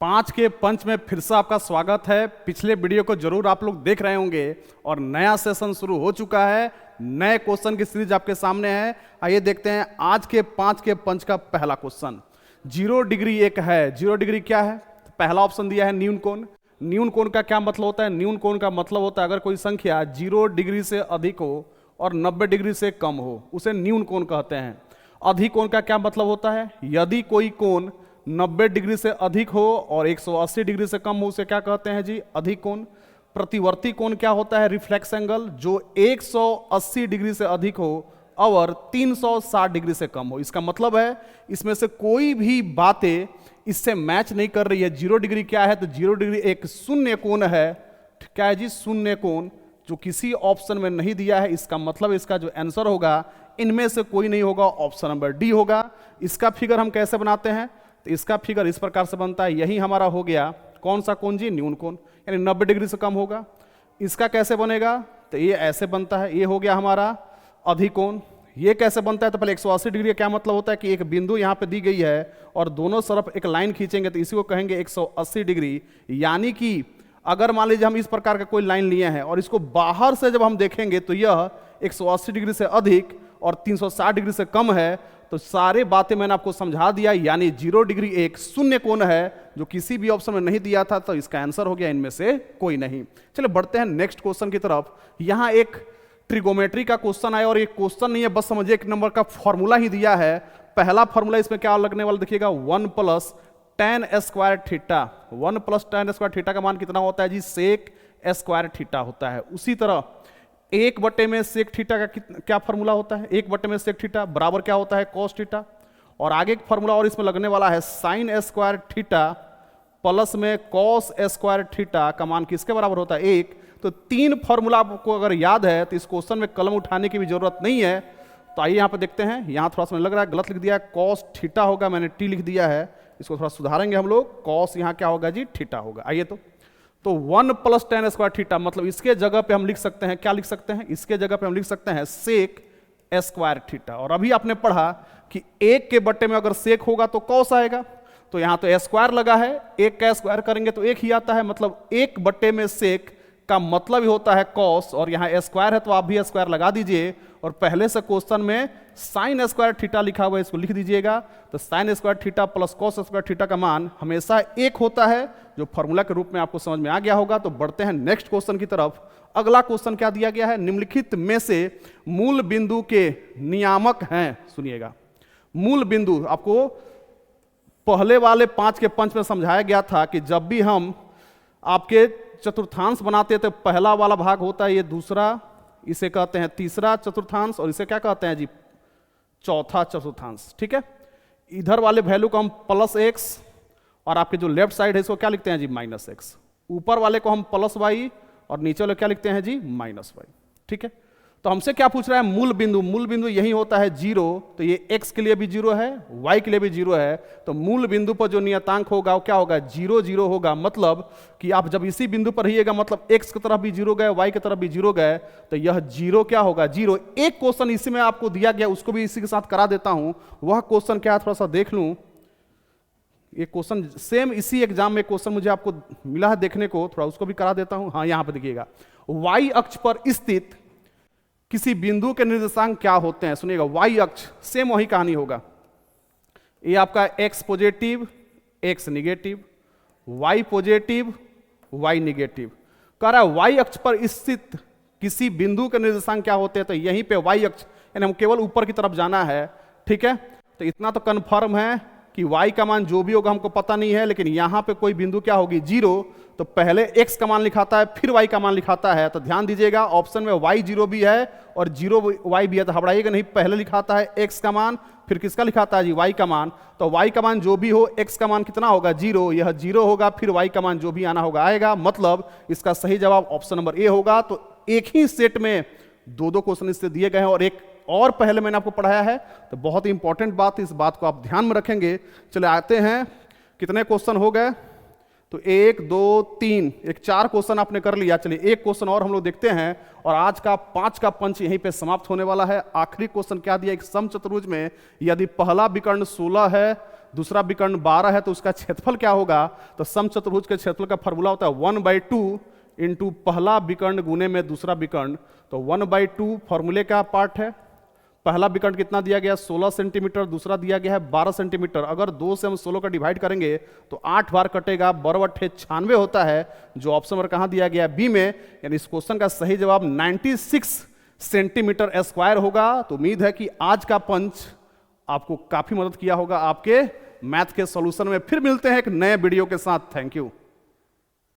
पांच के पंच में फिर से आपका स्वागत है। पिछले वीडियो को जरूर आप लोग देख रहे होंगे और नया सेशन शुरू हो चुका है। नए क्वेश्चन की सीरीज आपके सामने है। आइए देखते हैं आज के पांच के पंच का पहला क्वेश्चन। 0 डिग्री एक है। 0 डिग्री क्या है? पहला ऑप्शन दिया है न्यून कोण। न्यून कोण का क्या मतलब होता है? न्यून कोण का मतलब होता है अगर कोई संख्या 0 डिग्री से अधिक हो और 90 डिग्री से कम हो उसे न्यून कोण कहते हैं। अधिक कोण का क्या मतलब होता है? यदि कोई कोण 90 डिग्री से अधिक हो और 180 डिग्री से कम हो उसे क्या कहते हैं जी? अधिक कोण। प्रतिवर्ती कोण क्या होता है? रिफ्लेक्स एंगल, जो 180 डिग्री से अधिक हो और 360 डिग्री से कम हो। इसका मतलब है इसमें से कोई भी बातें इससे मैच नहीं कर रही है। 0 डिग्री क्या है? तो 0 डिग्री एक शून्य कोण है। क्या है जी? शून्य कोण, जो किसी ऑप्शन में नहीं दिया है। इसका मतलब इसका जो आंसर होगा इनमें से कोई नहीं होगा, ऑप्शन नंबर डी होगा। इसका फिगर हम कैसे बनाते हैं? तो इसका फिगर इस प्रकार से बनता है। यही हमारा हो गया कौन सा कोण जी? न्यून कोण, यानी 90 डिग्री से कम होगा। इसका कैसे बनेगा? तो ये ऐसे बनता है। ये हो गया हमारा अधिक कोण। ये कैसे बनता है? तो पहले 180 डिग्री का क्या मतलब होता है कि एक बिंदु यहाँ पे दी गई है और दोनों तरफ एक लाइन खींचेंगे तो इसी को कहेंगे 180 डिग्री। यानी कि अगर मान लीजिए हम इस प्रकार का कोई लाइन लिए हैं और इसको बाहर से जब हम देखेंगे तो यह 180 डिग्री से अधिक और 360 डिग्री से कम है। तो सारे बातें मैंने आपको समझा दिया। यानी 0 डिग्री एक शून्य कोण है जो किसी भी ऑप्शन में नहीं दिया था। तो इसका आंसर हो गया इनमें से कोई नहीं। चलिए बढ़ते हैं नेक्स्ट क्वेश्चन की तरफ। यहां एक ट्रिगोमेट्री का क्वेश्चन आया और ये क्वेश्चन नहीं है, बस समझिए एक नंबर का फॉर्मूला ही दिया है। पहला फॉर्मूला इसमें क्या लगने वाला देखिएगा, 1 + tan square theta. 1 + tan square theta का मान कितना होता है जी? सेक स्क्वायर थीटा होता है। उसी तरह 1 में सेक थीटा का क्या फॉर्मूला होता है? 1 में सेक थीटा बराबर क्या होता है? Cos theta. और आगे एक फॉर्मूला और इसमें लगने वाला है, साइन स्क्वायर थीटा प्लस में कॉस स्क्वायर थीटा का मान किसके बराबर होता है? 1। तो 3 फॉर्मूला आपको अगर याद है तो इस क्वेश्चन में कलम उठाने की भी जरूरत नहीं है। तो आइए यहाँ पे देखते हैं। यहाँ थोड़ा सा लग रहा है गलत लिख दिया है, कॉस थीटा होगा, मैंने टी लिख दिया है। इसको थोड़ा सुधारेंगे हम लोग। कॉस यहाँ क्या होगा जी? थीटा होगा। आइए तो 1 + tan स्क्वायर थीटा, मतलब इसके जगह पे हम लिख सकते हैं, क्या लिख सकते हैं? इसके जगह पे हम लिख सकते हैं सेक स्क्वायर थीटा। और अभी आपने पढ़ा कि 1 के बट्टे में अगर सेक होगा तो कॉस आएगा। तो यहां तो स्क्वायर लगा है, 1 का स्क्वायर करेंगे तो 1 ही आता है। मतलब 1 बट्टे में सेक का मतलब ही होता है कॉस। और यहां स्क्वायर है तो आप भी स्क्वायर लगा दीजिए। और पहले से क्वेश्चन में साइन स्क्वायर थीटा लिखा हुआ है, इसको लिख दीजिएगा। तो sine square theta plus cos square theta का मान हमेशा 1 होता है, जो फॉर्मूला के रूप में आपको समझ में आ गया होगा। तो बढ़ते हैं नेक्स्ट क्वेश्चन की तरफ। अगला क्वेश्चन क्या दिया गया है? निम्नलिखित में से मूल बिंदु के नियामक हैं। सुनिएगा, मूल बिंदु आपको पहले वाले 5 के पंच में समझाया गया था कि जब भी हम आपके चतुर्थांश बनाते तो पहला वाला भाग होता है ये दूसरा, इसे कहते हैं तीसरा चतुर्थांश, और इसे क्या कहते हैं जी? चौथा चतुर्थांश। ठीक है। इधर वाले वैल्यू को हम +x और आपके जो लेफ्ट साइड है इसको क्या लिखते हैं जी? -x। ऊपर वाले को हम +y और नीचे वाले क्या लिखते हैं जी? -y। ठीक है। तो हमसे क्या पूछ रहा है? मूल बिंदु। मूल बिंदु यही होता है 0। तो ये x के लिए भी 0 है, y के लिए भी 0 है। तो मूल बिंदु पर जो नियतांक होगा वो क्या होगा? 0 0 होगा। मतलब कि आप जब इसी बिंदु पर रहिएगा, मतलब x की तरफ भी 0 गए, y की तरफ भी 0 गए, तो यह 0 क्या होगा? 0। एक क्वेश्चन इसी में आपको दिया गया, उसको भी इसी के साथ करा देता हूं। वह क्वेश्चन क्या है थोड़ा सा देख लूं। ये क्वेश्चन सेम इसी एग्जाम में क्वेश्चन मुझे आपको मिला है देखने को, थोड़ा उसको भी करा देता हूं। हाँ, यहां पर देखिएगा, y अक्ष पर स्थित किसी बिंदु के निर्देशांक क्या होते हैं? सुनिएगा, y अक्ष सेम वही कहानी होगा। ये आपका x positive, x negative, y positive, y negative. कह रहा है y अक्ष पर स्थित किसी बिंदु के निर्देशांक क्या होते हैं? तो यहीं पे y अक्ष, यानी हम केवल ऊपर की तरफ जाना है। ठीक है। तो इतना तो कन्फर्म है कि y का मान जो भी होगा हमको पता नहीं है, लेकिन यहां पे कोई बिंदु क्या होगी? 0। तो पहले x का मान लिखाता है फिर y का मान लिखाता है। तो ध्यान दीजिएगा, ऑप्शन में y 0 भी है और 0 y भी है। तो घबराइएगा नहीं, पहले लिखाता है x का मान फिर किसका लिखाता है जी? y का मान। तो y का मान जो भी हो, x का मान कितना होगा? 0। यह 0 होगा, फिर y का मान जो भी आना होगा आएगा। मतलब इसका सही जवाब ऑप्शन नंबर ए होगा। तो एक ही सेट में 2 क्वेश्चन इससे दिए गए हैं और एक और पहले मैंने आपको पढ़ाया है। तो बहुत ही इंपॉर्टेंट बात, इस बात को आप ध्यान में रखेंगे। चले आते हैं, कितने क्वेश्चन हो गए? तो 1 2 3, 4 क्वेश्चन आपने कर लिया। चलिए एक क्वेश्चन और हम लोग देखते हैं और आज का 5 का पंच यहीं पे समाप्त होने वाला है। आखिरी क्वेश्चन क्या दिया? एक समचतुर्भुज में यदि पहला विकर्ण 16 है, दूसरा विकर्ण 12 है, तो उसका क्षेत्रफल क्या होगा? तो समचतुर्भुज के क्षेत्रफल का फॉर्मूला होता है 1/2 इंटू पहला विकर्ण गुने में दूसरा विकर्ण। तो 1/2 फॉर्मूले का पार्ट है। पहला विकर्ण कितना दिया गया? 16 सेंटीमीटर, दूसरा दिया गया है 12 सेंटीमीटर। अगर 2 से हम 16 का डिवाइड करेंगे तो 8 बार कटेगा, 12×8 = 96 होता है, जो ऑप्शन नंबर कहां दिया गया? बी में। यानी इस क्वेश्चन का सही जवाब 96 सेंटीमीटर स्क्वायर होगा। तो उम्मीद है कि आज का पंच आपको काफी मदद किया होगा आपके मैथ के सॉल्यूशन में। फिर मिलते हैं एक नए वीडियो के साथ। Thank you.